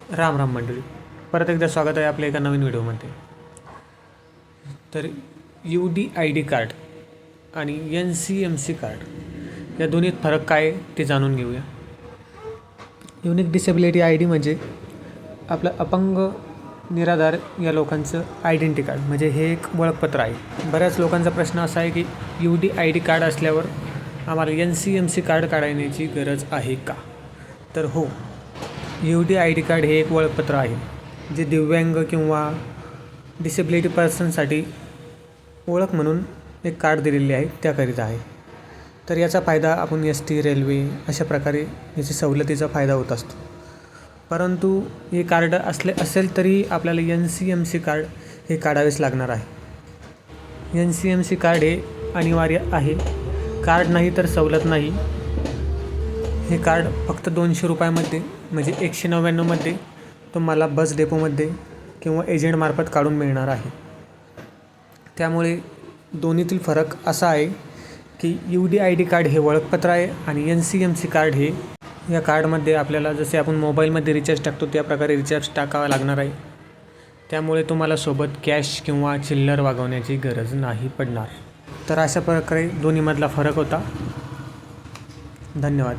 राम राम मंडळी, परत एकदा स्वागत आहे आपल्या एका नवीन व्हिडिओमध्ये. तर UDID कार्ड आणि NCMC कार्ड या दोन्हीत फरक काय ते जाणून घेऊया. युनिक डिसेबिलिटी ID म्हणजे आपलं अपंग निराधार या लोकांचं आयडेंटिटी कार्ड, म्हणजे हे एक ओळखपत्र आहे. बऱ्याच लोकांचा प्रश्न असा आहे की UDID कार्ड असल्यावर आम्हाला NCMC कार्ड काढण्याची गरज आहे का? तर हो, UDID कार्ड हे एक ओळखपत्र आहे जे दिव्यांग किंवा डिसेबिलिटी पर्सनसाठी ओळख म्हणून एक कार्ड दिलेले आहे, त्याकरिता आहे. तर याचा फायदा आपण ST, रेल्वे अशा प्रकारे याची सवलतीचा फायदा होत असतो. परंतु हे कार्ड असेल तरी आपल्याला NCMC कार्ड हे काढावेच लागणार आहे. NCMC कार्ड हे अनिवार्य आहे. कार्ड नाही तर सवलत नाही. हे कार्ड फक्त 200 रुपयामध्ये म्हणजे 199मध्ये तुम्हाला बस डेपोमध्ये किंवा एजंटमार्फत काढून मिळणार आहे. त्यामुळे दोन्हीतील फरक असा आहे की UDID कार्ड हे ओळखपत्र आहे आणि NCMC कार्ड हे या कार्डमध्ये आपल्याला जसे आपण मोबाईलमध्ये रिचार्ज टाकतो त्या प्रकारे रिचार्ज टाकावा लागणार आहे. त्यामुळे तुम्हाला सोबत कॅश किंवा चिल्लर वागवण्याची गरज नाही पडणार. तर अशा प्रकारे दोन्हीमधला फरक होता. धन्यवाद.